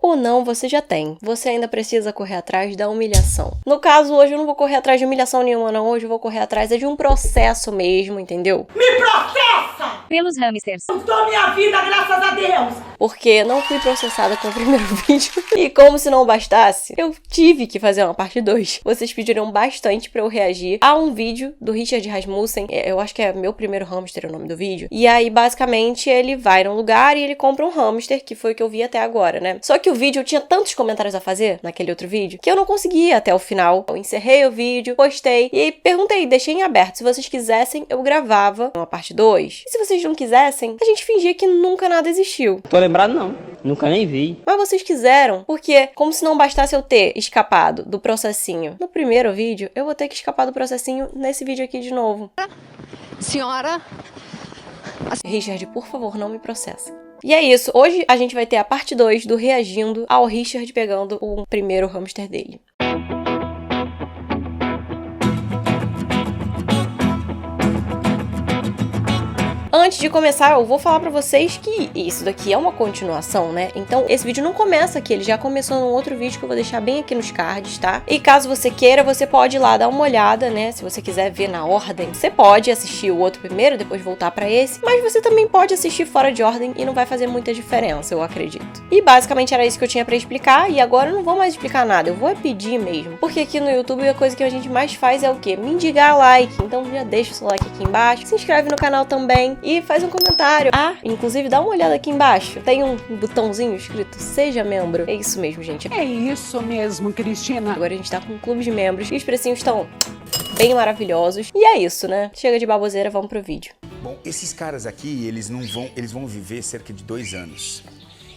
ou não você já tem. Você ainda precisa correr atrás da humilhação. No caso, hoje eu não vou correr atrás de humilhação nenhuma, não. Hoje eu vou correr atrás de um processo mesmo, entendeu? Me processa! Pelos hamsters. Eu dou minha vida, graças a Deus! Porque não fui processada com o primeiro vídeo. E como se não bastasse, eu tive que fazer uma parte 2. Vocês pediram bastante pra eu reagir a um vídeo do Richard Rasmussen. Eu acho que é Meu Primeiro Hamster o nome do vídeo. E aí, basicamente, ele vai num lugar e ele compra um hamster, que foi o que eu vi até agora, né? Só que o vídeo, eu tinha tantos comentários a fazer naquele outro vídeo, que eu não conseguia até o final. Eu encerrei o vídeo, postei e perguntei, deixei em aberto. Se vocês quisessem, eu gravava uma parte 2. E se vocês não quisessem, a gente fingia que nunca nada existiu. Tô lembrado não, nunca nem vi. Mas vocês quiseram, porque como se não bastasse eu ter escapado do processinho no primeiro vídeo, eu vou ter que escapar do processinho nesse vídeo aqui de novo. Senhora... Richard, por favor, não me processa. E é isso, hoje a gente vai ter a parte 2 do reagindo ao Richard pegando o primeiro hamster dele. Antes de começar, eu vou falar pra vocês que isso daqui é uma continuação, né? Então, esse vídeo não começa aqui, ele já começou num outro vídeo que eu vou deixar bem aqui nos cards, tá? E caso você queira, você pode ir lá dar uma olhada, né? Se você quiser ver na ordem, você pode assistir o outro primeiro, depois voltar pra esse, mas você também pode assistir fora de ordem e não vai fazer muita diferença, eu acredito. E basicamente era isso que eu tinha pra explicar, e agora eu não vou mais explicar nada, eu vou pedir mesmo. Porque aqui no YouTube a coisa que a gente mais faz é o quê? Mendigar like. Então já deixa o seu like aqui embaixo, se inscreve no canal também e faz um comentário. Ah, inclusive dá uma olhada aqui embaixo. Tem um botãozinho escrito Seja Membro. É isso mesmo, gente. É isso mesmo, Cristina. Agora a gente tá com um clube de membros e os precinhos estão bem maravilhosos. E é isso, né? Chega de baboseira, vamos pro vídeo. Bom, esses caras aqui, eles vão viver cerca de 2 anos.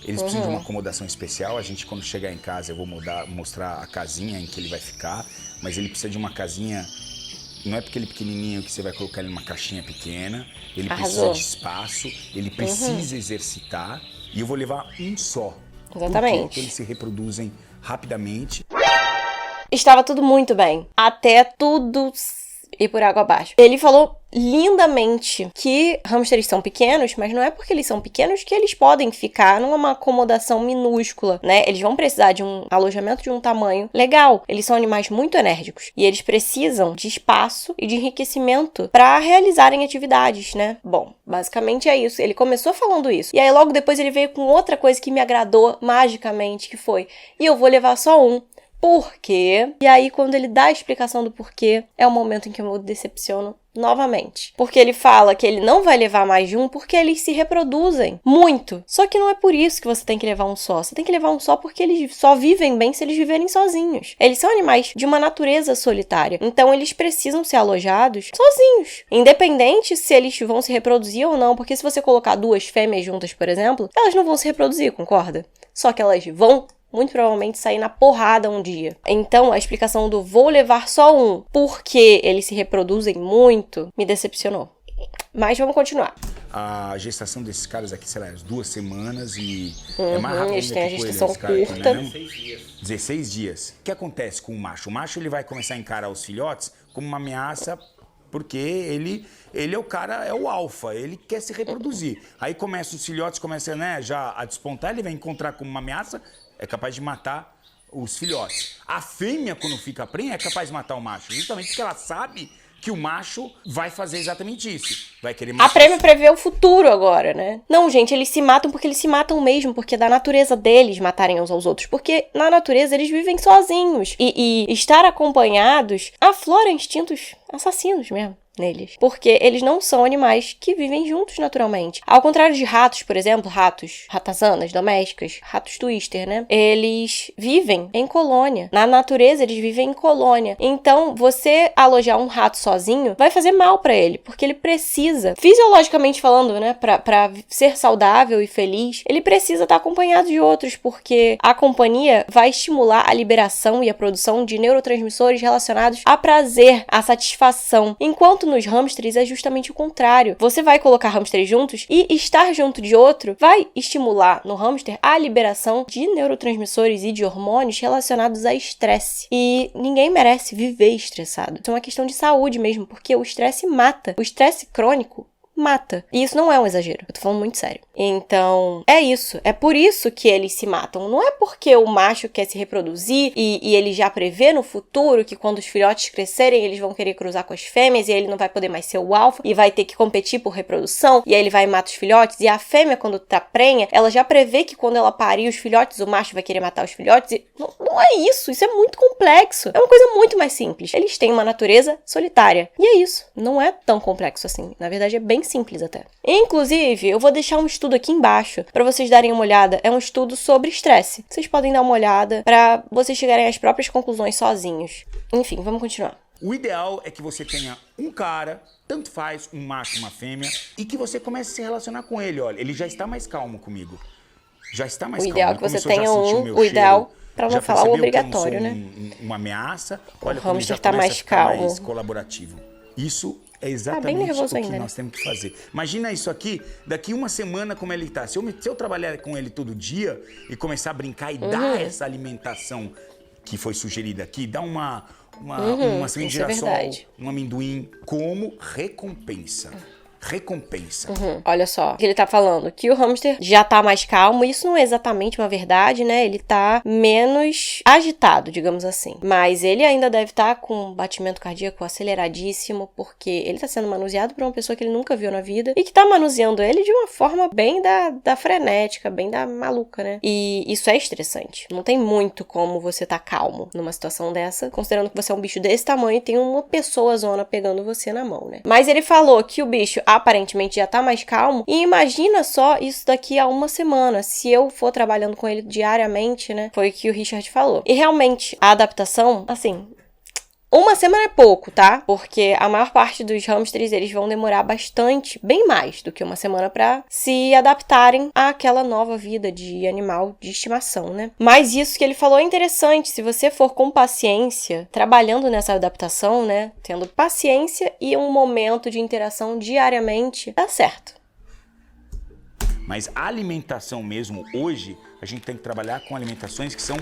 Eles precisam de uma acomodação especial. A gente, quando chegar em casa, eu vou mostrar a casinha em que ele vai ficar. Mas ele precisa de uma casinha... Não é porque ele é pequenininho que você vai colocar ele numa caixinha pequena. Ele precisa de espaço, ele precisa exercitar. E eu vou levar um só. Exatamente. Porque eles se reproduzem rapidamente. Estava tudo muito bem. Até tudo ir por água abaixo. Ele falou lindamente que hamsters são pequenos, mas não é porque eles são pequenos que eles podem ficar numa acomodação minúscula, né? Eles vão precisar de um alojamento de um tamanho legal. Eles são animais muito enérgicos e eles precisam de espaço e de enriquecimento para realizarem atividades, né? Bom, basicamente é isso. Ele começou falando isso. E aí logo depois ele veio com outra coisa que me agradou magicamente, que foi: e eu vou levar só um. Por quê? E aí, quando ele dá a explicação do porquê, é o momento em que eu me decepciono novamente. Porque ele fala que ele não vai levar mais de um porque eles se reproduzem muito. Só que não é por isso que você tem que levar um só. Você tem que levar um só porque eles só vivem bem se eles viverem sozinhos. Eles são animais de uma natureza solitária. Então, eles precisam ser alojados sozinhos. Independente se eles vão se reproduzir ou não. Porque se você colocar 2 fêmeas juntas, por exemplo, elas não vão se reproduzir, concorda? Só que elas vão muito provavelmente sair na porrada um dia. Então, a explicação do vou levar só um porque eles se reproduzem muito me decepcionou. Mas vamos continuar. A gestação desses caras aqui, sei lá, 2 semanas e é mais rápido eles têm a que gestação coelho, curta. Né? 16 dias. O que acontece com o macho? O macho ele vai começar a encarar os filhotes como uma ameaça, porque ele é o cara, é o alfa, ele quer se reproduzir. Aí começam os filhotes, começam, né, já a despontar, ele vai encontrar como uma ameaça, é capaz de matar os filhotes. A fêmea, quando fica prenha, é capaz de matar o macho, justamente porque ela sabe que o macho vai fazer exatamente isso. Vai querer matar. A Prêmio prevê o futuro agora, né? Não, gente, eles se matam porque eles se matam mesmo, porque é da natureza deles matarem uns aos outros. Porque na natureza eles vivem sozinhos. E estar acompanhados aflora instintos assassinos mesmo neles. Porque eles não são animais que vivem juntos naturalmente. Ao contrário de ratos, por exemplo, ratazanas domésticas, ratos twister, né? Eles vivem em colônia. Na natureza, eles vivem em colônia. Então, você alojar um rato sozinho vai fazer mal pra ele, porque ele precisa, fisiologicamente falando, né, pra ser saudável e feliz, ele precisa estar acompanhado de outros, porque a companhia vai estimular a liberação e a produção de neurotransmissores relacionados a prazer, a satisfação. Enquanto nos hamsters é justamente o contrário. Você vai colocar hamsters juntos e estar junto de outro vai estimular no hamster a liberação de neurotransmissores e de hormônios relacionados a estresse. E ninguém merece viver estressado. Isso é uma questão de saúde mesmo, porque o estresse mata. O estresse crônico mata. E isso não é um exagero, eu tô falando muito sério. Então, é isso. É por isso que eles se matam. Não é porque o macho quer se reproduzir e ele já prevê no futuro que quando os filhotes crescerem, eles vão querer cruzar com as fêmeas e ele não vai poder mais ser o alfa e vai ter que competir por reprodução, e aí ele vai e mata os filhotes. E a fêmea, quando tá prenha, ela já prevê que quando ela parir os filhotes, o macho vai querer matar os filhotes. E não é isso. Isso é muito complexo. É uma coisa muito mais simples. Eles têm uma natureza solitária. E é isso. Não é tão complexo assim. Na verdade, é bem simples até. Inclusive, eu vou deixar um estudo aqui embaixo pra vocês darem uma olhada. É um estudo sobre estresse. Vocês podem dar uma olhada pra vocês chegarem às próprias conclusões sozinhos. Enfim, vamos continuar. O ideal é que você tenha um cara, tanto faz, um macho, uma fêmea, e que você comece a se relacionar com ele. Olha, ele já está mais calmo comigo. Já está mais O calmo. ideal é que você tenha o ideal, pra não falar o obrigatório, né? Uma ameaça. Olha, O como ele já hamster tá começa mais a ficar calmo. mais colaborativo. Isso é bem exatamente nervoso o que ainda, né? nós temos que fazer. Imagina isso aqui, daqui uma semana como ele tá. Se eu trabalhar com ele todo dia e começar a brincar e dar essa alimentação que foi sugerida aqui, dar uma semente de girassol, um amendoim como recompensa. Recompensa. Olha só, o que ele tá falando, que o hamster já tá mais calmo. Isso não é exatamente uma verdade, né? Ele tá menos agitado, digamos assim. Mas ele ainda deve estar com um batimento cardíaco aceleradíssimo, porque ele tá sendo manuseado por uma pessoa que ele nunca viu na vida e que tá manuseando ele de uma forma bem da frenética, bem da maluca, né? E isso é estressante. Não tem muito como você tá calmo numa situação dessa, considerando que você é um bicho desse tamanho e tem uma pessoa zona pegando você na mão, né? Mas ele falou que o bicho aparentemente já tá mais calmo. E imagina só isso daqui a uma semana, se eu for trabalhando com ele diariamente, né? Foi o que o Richard falou. E realmente, a adaptação, assim, uma semana é pouco, tá? Porque a maior parte dos hamsters, eles vão demorar bastante, bem mais do que uma semana pra se adaptarem àquela nova vida de animal de estimação, né? Mas isso que ele falou é interessante. Se você for com paciência, trabalhando nessa adaptação, né? Tendo paciência e um momento de interação diariamente, dá certo. Mas a alimentação mesmo, hoje, a gente tem que trabalhar com alimentações que são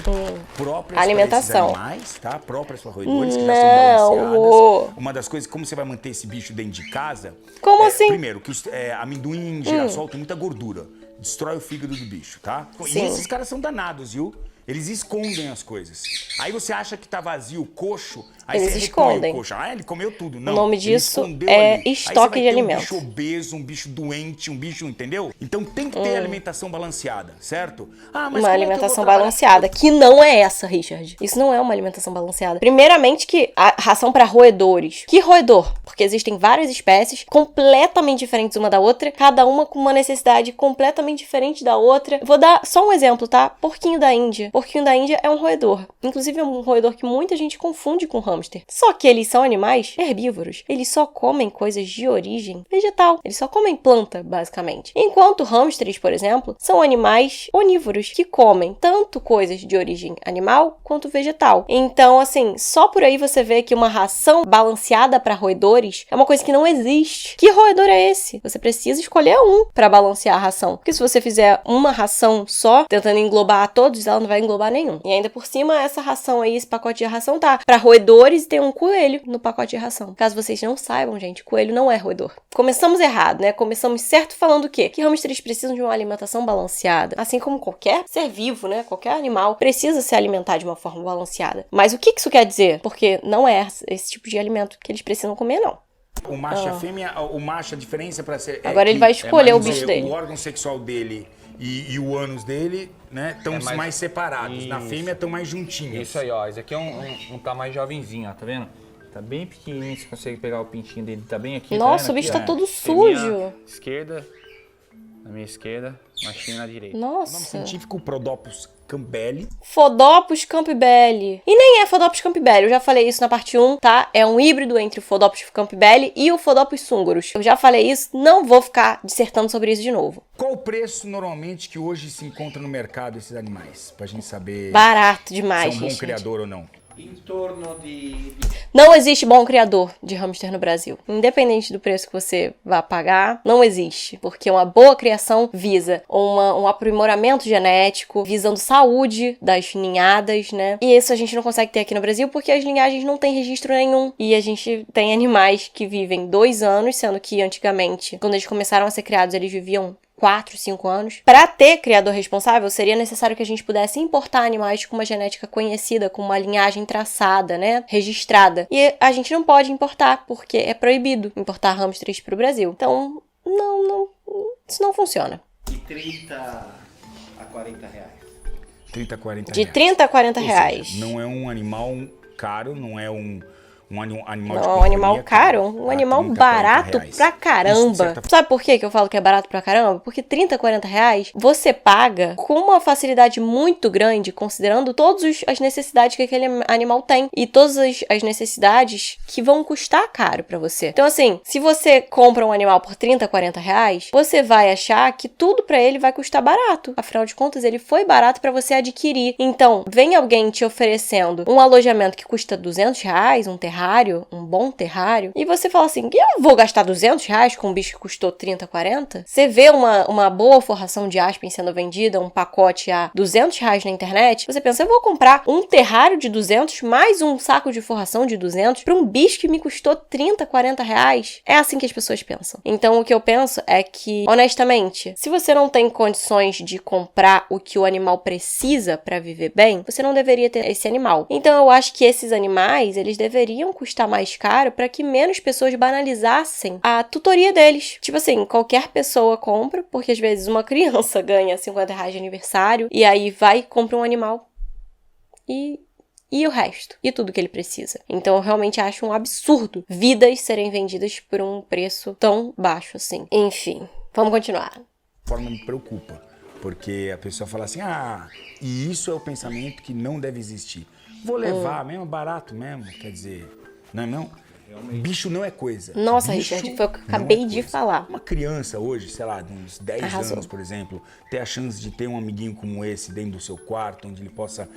próprias Alimentação. para esses animais, tá? Próprias para roedores, que já são balanceadas. Uma das coisas, como você vai manter esse bicho dentro de casa... Como assim? Primeiro, que amendoim, girassol tem muita gordura. Destrói o fígado do bicho, tá? Sim. E esses caras são danados, viu? Eles escondem as coisas. Aí você acha que tá vazio, coxo, aí Eles você recolhe escondem. o coxo. Ah, ele comeu tudo. Não, O nome ele disso escondeu é ali. Aí estoque você vai de ter alimento. um bicho obeso, um bicho doente, um bicho, entendeu? Então tem que ter alimentação balanceada, certo? Ah, mas Uma como é que eu vou alimentação trabalhar? balanceada, que não é essa, Richard. Isso não é uma alimentação balanceada. Primeiramente que a ração para roedores. Que roedor? Porque existem várias espécies completamente diferentes uma da outra, cada uma com uma necessidade completamente diferente da outra. Vou dar só um exemplo, tá? Porquinho da Índia. Porquinho da Índia é um roedor. Inclusive é um roedor que muita gente confunde com hamster. Só que eles são animais herbívoros. Eles só comem coisas de origem vegetal. Eles só comem planta, basicamente. Enquanto hamsters, por exemplo, são animais onívoros que comem tanto coisas de origem animal quanto vegetal. Então, assim, só por aí você vê que uma ração balanceada para roedores é uma coisa que não existe. Que roedor é esse? Você precisa escolher um para balancear a ração. Porque se você fizer uma ração só, tentando englobar a todos, ela não vai englobar nenhum. E ainda por cima, essa ração aí, esse pacote de ração tá para roedores e tem um coelho no pacote de ração. Caso vocês não saibam, gente, coelho não é roedor. Começamos errado, né? Começamos certo falando o quê? Que hamsters precisam de uma alimentação balanceada. Assim como qualquer ser vivo, né? Qualquer animal precisa se alimentar de uma forma balanceada. Mas o que isso quer dizer? Porque não é esse tipo de alimento que eles precisam comer, não. O macho e a fêmea, o macho, a diferença para ser... Agora ele vai escolher o bicho dele. O órgão sexual dele e o ânus dele, né, estão mais separados. Isso. Na fêmea estão mais juntinhos. Isso aí, ó. Esse aqui é um tá mais jovenzinho, ó. Tá vendo? Tá bem pequenininho, você consegue pegar o pintinho dele. Tá bem aqui. Nossa, tá o bicho aqui, tá ó. todo Fêmea sujo. Esquerda, na minha esquerda, machinho na direita. O nome Nossa. científico, Prodopus campbelli. Fodopus campbelli. E nem é Fodopus campbelli, eu já falei isso na parte 1, tá? É um híbrido entre o Fodopus campbelli e o Fodopus sungurus. Eu já falei isso, não vou ficar dissertando sobre isso de novo. Qual o preço, normalmente, que hoje se encontra no mercado esses animais? Pra gente saber Barato demais, se é um bom Richard. criador ou não. Em torno de... Não existe bom criador de hamster no Brasil. Independente do preço que você vá pagar, não existe. Porque uma boa criação visa um aprimoramento genético, visando saúde das ninhadas, né? E isso a gente não consegue ter aqui no Brasil porque as linhagens não têm registro nenhum. E a gente tem animais que vivem 2 anos, sendo que antigamente, quando eles começaram a ser criados, eles viviam 4, 5 anos. Para ter criador responsável, seria necessário que a gente pudesse importar animais com uma genética conhecida, com uma linhagem traçada, né, registrada. E a gente não pode importar, porque é proibido importar hamsters para o Brasil. Então, isso não funciona. De 30 a 40 reais. 30 a 40 De reais. 30 a 40 Ou reais. seja, não é um animal caro, não é um animal de Não, um companhia animal caro, um tá? animal 30, 40 barato reais. pra Isso, de caramba. certa Sabe por que eu falo que é barato pra caramba? Porque 30, 40 reais você paga com uma facilidade muito grande, considerando todas as necessidades que aquele animal tem. E todas as necessidades que vão custar caro pra você. Então assim, se você compra um animal por 30, 40 reais, você vai achar que tudo pra ele vai custar barato. Afinal de contas, ele foi barato pra você adquirir. Então, vem alguém te oferecendo um alojamento que custa 200 reais, um terrário, um bom terrário, e você fala assim, eu vou gastar 200 reais com um bicho que custou 30, 40? Você vê uma boa forração de aspen sendo vendida, um pacote a 200 reais na internet, você pensa, eu vou comprar um terrário de 200 mais um saco de forração de 200 para um bicho que me custou 30, 40 reais? É assim que as pessoas pensam. Então, o que eu penso é que, honestamente, se você não tem condições de comprar o que o animal precisa para viver bem, você não deveria ter esse animal. Então, eu acho que esses animais, eles deveriam custar mais caro para que menos pessoas banalizassem a tutoria deles. Tipo assim, qualquer pessoa compra, porque às vezes uma criança ganha 50 reais de aniversário e aí vai e compra um animal e o resto, e tudo que ele precisa. Então eu realmente acho um absurdo vidas serem vendidas por um preço tão baixo assim. Enfim, vamos continuar. Forma me preocupa, porque a pessoa fala assim, e isso é o pensamento que não deve existir. Vou levar mesmo, barato mesmo, quer dizer, não. Bicho não é coisa. Nossa, Bicho Richard, foi o que eu acabei de falar. Uma criança hoje, sei lá, de uns 10 Arrasou. anos, por exemplo, ter a chance de ter um amiguinho como esse dentro do seu quarto, onde ele possa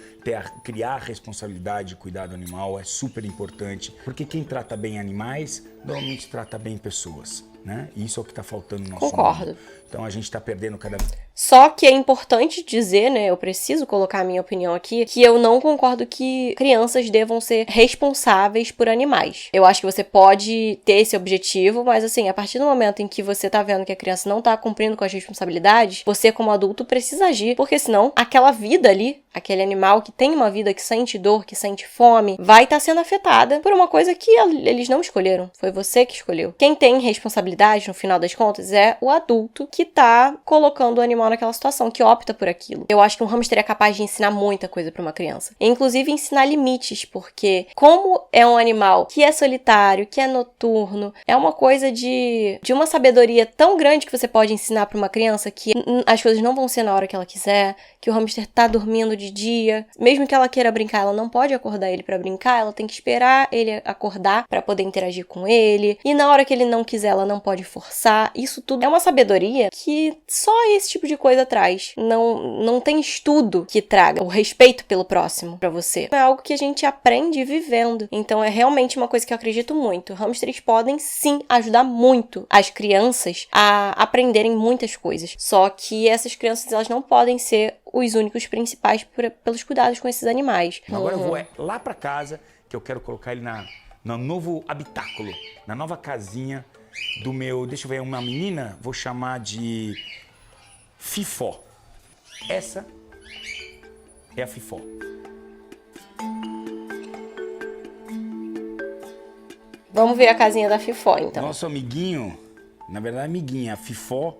criar a responsabilidade de cuidar do animal, é super importante. Porque quem trata bem animais, normalmente trata bem pessoas, né? E isso é o que está faltando no nosso Concordo. mundo. Então a gente está perdendo cada vez. Só que é importante dizer, né, eu preciso colocar a minha opinião aqui, que eu não concordo que crianças devam ser responsáveis por animais. Eu acho que você pode ter esse objetivo, mas assim, a partir do momento em que você tá vendo que a criança não tá cumprindo com as responsabilidades, você como adulto precisa agir, porque senão aquela vida ali, aquele animal que tem uma vida, que sente dor, que sente fome, vai estar sendo afetada por uma coisa que eles não escolheram. Foi você que escolheu. Quem tem responsabilidade, no final das contas, é o adulto que tá colocando o animal naquela situação, que opta por aquilo. Eu acho que um hamster é capaz de ensinar muita coisa pra uma criança. Inclusive ensinar limites, porque como é um animal que é solitário, que é noturno, é uma coisa de uma sabedoria tão grande que você pode ensinar pra uma criança que as coisas não vão ser na hora que ela quiser, que o hamster tá dormindo de dia, mesmo que ela queira brincar, ela não pode acordar ele pra brincar, ela tem que esperar ele acordar pra poder interagir com ele, e na hora que ele não quiser, ela não pode forçar. Isso tudo é uma sabedoria que só esse tipo de coisa traz. Não tem estudo que traga o respeito pelo próximo pra você. É algo que a gente aprende vivendo. Então é realmente uma coisa que eu acredito muito. Hamsters podem sim ajudar muito as crianças a aprenderem muitas coisas. Só que essas crianças, elas não podem ser os únicos principais pelos cuidados com esses animais. Agora eu vou lá pra casa, que eu quero colocar ele no novo habitáculo, na nova casinha do meu... Deixa eu ver, uma menina, vou chamar de Fifó. Essa é a Fifó. Vamos ver a casinha da Fifó, então. Nosso amiguinho, na verdade amiguinha, a Fifó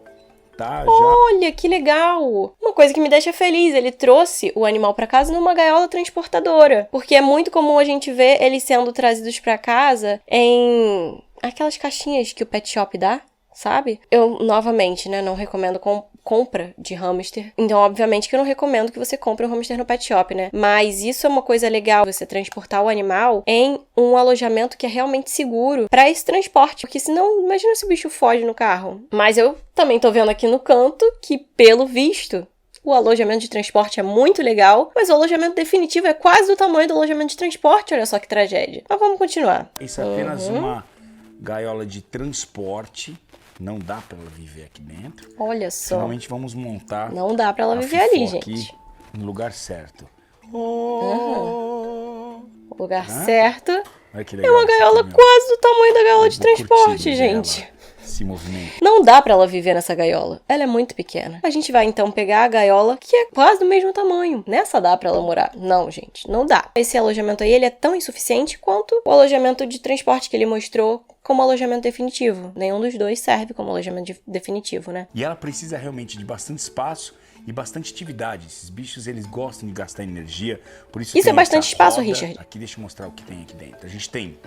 tá já... Olha, que legal! Uma coisa que me deixa feliz, ele trouxe o animal pra casa numa gaiola transportadora. Porque é muito comum a gente ver eles sendo trazidos pra casa em aquelas caixinhas que o pet shop dá, sabe? Eu, novamente, né, não recomendo compra de hamster. Então, obviamente que eu não recomendo que você compre um hamster no pet shop, né? Mas isso é uma coisa legal, você transportar o animal em um alojamento que é realmente seguro pra esse transporte. Porque senão, imagina se o bicho foge no carro. Mas eu também tô vendo aqui no canto que, pelo visto, O alojamento de transporte é muito legal, mas o alojamento definitivo é quase do tamanho do alojamento de transporte. Olha só que tragédia. Mas vamos continuar. Isso é apenas uma gaiola de transporte. Não dá pra ela viver aqui dentro. Olha só. Finalmente vamos montar. Não dá pra ela a viver ali, Fifó gente. aqui no lugar certo. O lugar certo Olha que é legal. uma gaiola quase do tamanho da gaiola de Vou curtir transporte, dela, gente. esse movimento. Não dá pra ela viver nessa gaiola. Ela é muito pequena. A gente vai então pegar a gaiola que é quase do mesmo tamanho. Nessa dá pra ela morar? Não, gente, não dá. Esse alojamento aí, ele é tão insuficiente quanto o alojamento de transporte que ele mostrou como alojamento definitivo. Nenhum dos dois serve como alojamento definitivo, né? E ela precisa realmente de bastante espaço e bastante atividade. Esses bichos, eles gostam de gastar energia, por isso Isso tem é bastante essa espaço, roda. Richard. Aqui, deixa eu mostrar o que tem aqui dentro. A gente tem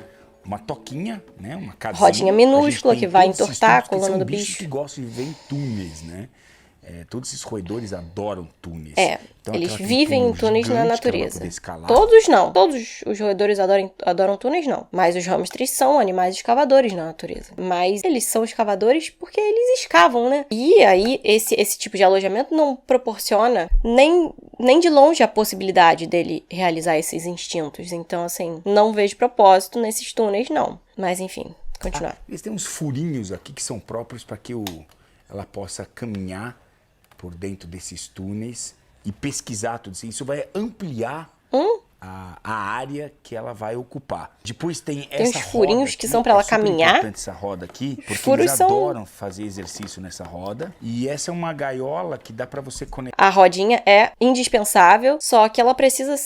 uma toquinha, né? Uma casinha. Rodinha minúscula que vai entortar a coluna do são bicho. bichos que gostam de viver em túneis, né? Todos esses roedores adoram túneis. É, Então, eles aquela tem vivem em túnel túneis na gigante que ela vai natureza. poder escalar. Todos não. Todos os roedores adoram túneis, não. Mas os hamsters são animais escavadores na natureza. Mas eles são escavadores porque eles escavam, né? E aí, esse tipo de alojamento não proporciona nem de longe a possibilidade dele realizar esses instintos. Então, assim, não vejo propósito nesses túneis, não. Mas, enfim, continuar. Eles têm uns furinhos aqui que são próprios para que ela possa caminhar por dentro desses túneis e pesquisar tudo isso. Isso vai ampliar a área que ela vai ocupar. Depois tem essa uns furinhos roda aqui, que são para ela super caminhar. importante essa roda aqui, porque Furos eles são- adoram fazer exercício nessa roda. E essa é uma gaiola que dá para você conectar. A rodinha é indispensável, só que ela precisa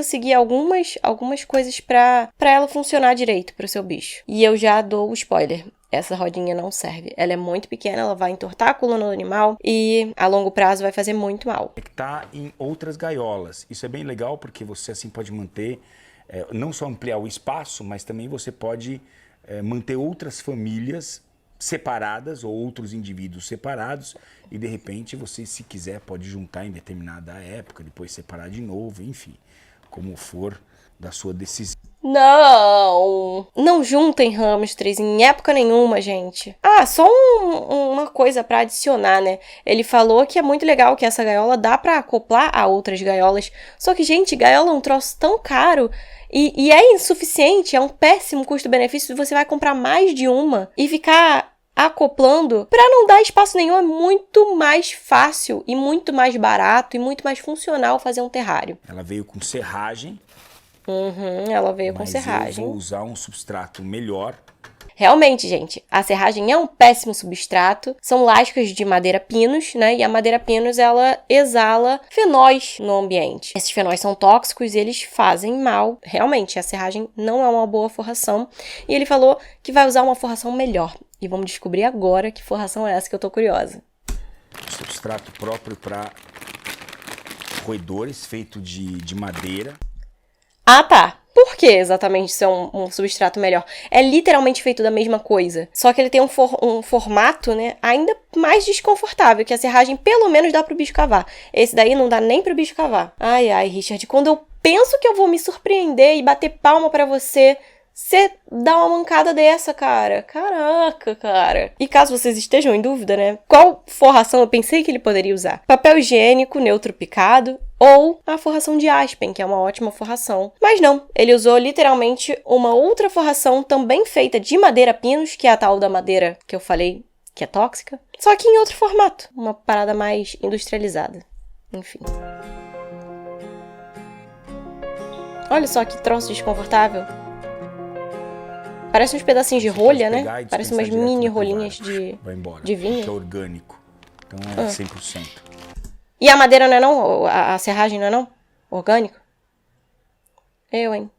seguir algumas coisas pra ela funcionar direito pro seu bicho. E eu já dou o spoiler. Essa rodinha não serve. Ela é muito pequena, ela vai entortar a coluna do animal e a longo prazo vai fazer muito mal. Conectar em outras gaiolas. Isso é bem legal porque você assim pode manter, não só ampliar o espaço, mas também você pode manter outras famílias separadas ou outros indivíduos separados e de repente você, se quiser, pode juntar em determinada época, depois separar de novo, enfim, como for da sua decisão. Não juntem hamsters em época nenhuma, gente. Ah, só uma coisa pra adicionar, né? Ele falou que é muito legal que essa gaiola dá pra acoplar a outras gaiolas. Só que, gente, gaiola é um troço tão caro e é insuficiente, é um péssimo custo-benefício. Você vai comprar mais de uma e ficar acoplando pra não dar espaço nenhum. É muito mais fácil e muito mais barato e muito mais funcional fazer um terrário. Ela veio com serragem. Ela veio com Mas serragem. eu vou usar um substrato melhor. Realmente, gente, a serragem é um péssimo substrato. São lascas de madeira pinus, né? E a madeira pinus, ela exala fenóis no ambiente. Esses fenóis são tóxicos e eles fazem mal. Realmente, a serragem não é uma boa forração. E ele falou que vai usar uma forração melhor. E vamos descobrir agora que forração é essa que eu tô curiosa. Substrato próprio para roedores, feito de madeira. Ah, tá. Por que exatamente isso é um substrato melhor? É literalmente feito da mesma coisa. Só que ele tem um formato, né, ainda mais desconfortável, que a serragem pelo menos dá pro bicho cavar. Esse daí não dá nem pro bicho cavar. Ai, Richard, quando eu penso que eu vou me surpreender e bater palma pra você dá uma mancada dessa, cara. Caraca, cara. E caso vocês estejam em dúvida, né, qual forração eu pensei que ele poderia usar? Papel higiênico neutro picado ou a forração de aspen, que é uma ótima forração. Mas não, ele usou literalmente uma outra forração também feita de madeira pinus, que é a tal da madeira que eu falei que é tóxica, só que em outro formato, uma parada mais industrializada. Enfim. Olha só que troço desconfortável. Parece uns pedacinhos de rolha, né? Parece umas mini rolinhas Vai embora, de vinho. porque é orgânico. Então é 100%. E a madeira não é não? A serragem não é não? Orgânico? Hein?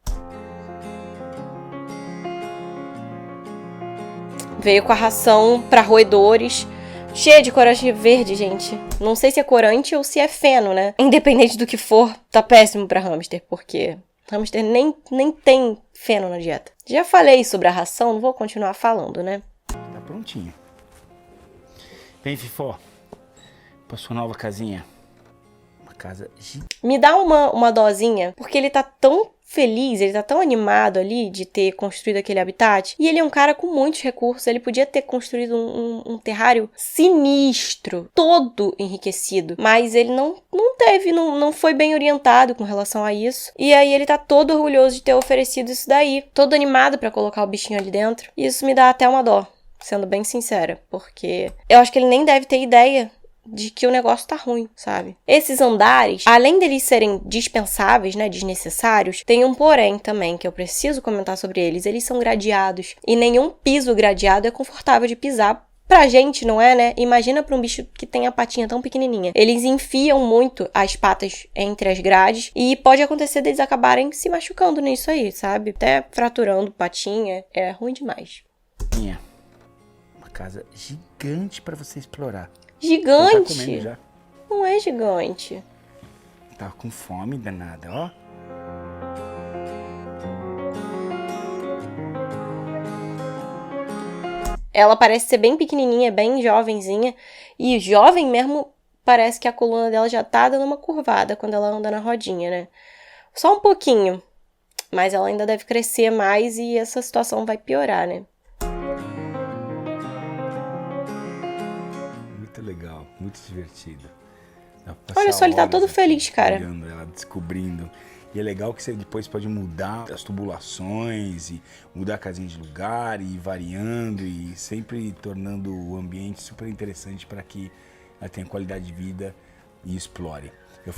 Veio com a ração pra roedores. Cheia de corante verde, gente. Não sei se é corante ou se é feno, né? Independente do que for, tá péssimo pra hamster, porque hamster nem tem feno na dieta. Já falei sobre a ração, não vou continuar falando, né? Tá prontinho. Vem, Fifó. Pra sua nova casinha. Uma casa gigante. Me dá uma dosinha, porque ele tá tão feliz, ele tá tão animado ali de ter construído aquele habitat. E ele é um cara com muitos recursos, ele podia ter construído um terrário sinistro, todo enriquecido. Mas ele não teve, não foi bem orientado com relação a isso. E aí ele tá todo orgulhoso de ter oferecido isso daí, todo animado pra colocar o bichinho ali dentro. E isso me dá até uma dó, sendo bem sincera, porque eu acho que ele nem deve ter ideia de que o negócio tá ruim, sabe? Esses andares, além deles serem dispensáveis, né, desnecessários, tem um porém também, que eu preciso comentar sobre eles. Eles são gradeados, e nenhum piso gradeado é confortável de pisar. Pra gente, não é, né? Imagina pra um bicho que tem a patinha tão pequenininha. Eles enfiam muito as patas entre as grades e pode acontecer deles acabarem se machucando nisso aí, sabe? Até fraturando patinha. É ruim demais. Uma casa gigante pra você explorar. Gigante? Tá comendo já. Não é gigante. Tá com fome danada, ó. Ela parece ser bem pequenininha, bem jovenzinha. E jovem mesmo, parece que a coluna dela já tá dando uma curvada quando ela anda na rodinha, né? Só um pouquinho. Mas ela ainda deve crescer mais e essa situação vai piorar, né? Muito legal, muito divertido. Olha só, ele tá todo feliz, cara. Olhando ela, descobrindo. E é legal que você depois pode mudar as tubulações e mudar a casinha de lugar e ir variando e sempre tornando o ambiente super interessante para que ela tenha qualidade de vida e explore.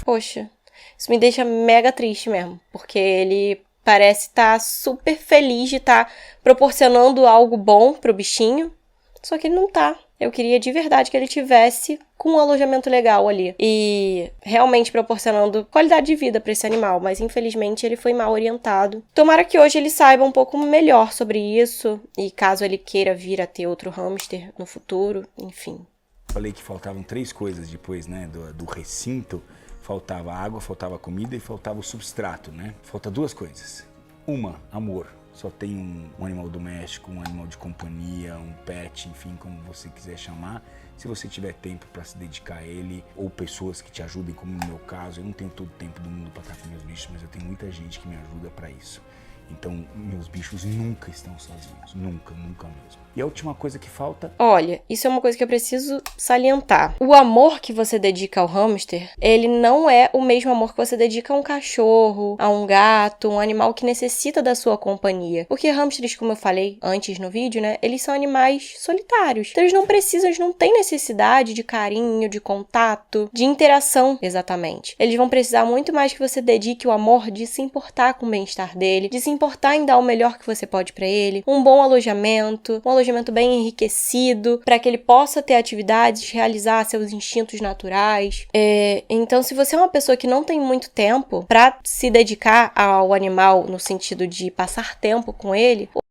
Poxa, isso me deixa mega triste mesmo, porque ele parece estar super feliz de estar proporcionando algo bom pro bichinho, só que ele não tá. Eu queria de verdade que ele tivesse com um alojamento legal ali e realmente proporcionando qualidade de vida para esse animal, mas infelizmente ele foi mal orientado. Tomara que hoje ele saiba um pouco melhor sobre isso e caso ele queira vir a ter outro hamster no futuro, enfim. Falei que faltavam 3 coisas depois, né, do recinto. Faltava água, faltava comida e faltava o substrato, né? Falta 2 coisas. Uma, amor. Só tem um animal doméstico, um animal de companhia, um pet, enfim, como você quiser chamar. Se você tiver tempo para se dedicar a ele, ou pessoas que te ajudem, como no meu caso, eu não tenho todo o tempo do mundo para estar com meus bichos, mas eu tenho muita gente que me ajuda para isso. Então, meus bichos nunca estão sozinhos, nunca mesmo. E a última coisa que falta... Olha, isso é uma coisa que eu preciso salientar. O amor que você dedica ao hamster, ele não é o mesmo amor que você dedica a um cachorro, a um gato, um animal que necessita da sua companhia. Porque hamsters, como eu falei antes no vídeo, né, eles são animais solitários. Então eles não precisam, eles não têm necessidade de carinho, de contato, de interação, exatamente. Eles vão precisar muito mais que você dedique o amor de se importar com o bem-estar dele, de se importar em dar o melhor que você pode pra ele, um bom alojamento, um alojamento bem enriquecido, para que ele possa ter atividades, realizar seus instintos naturais. Então, se você é uma pessoa que não tem muito tempo para se dedicar ao animal no sentido de passar tempo com ele,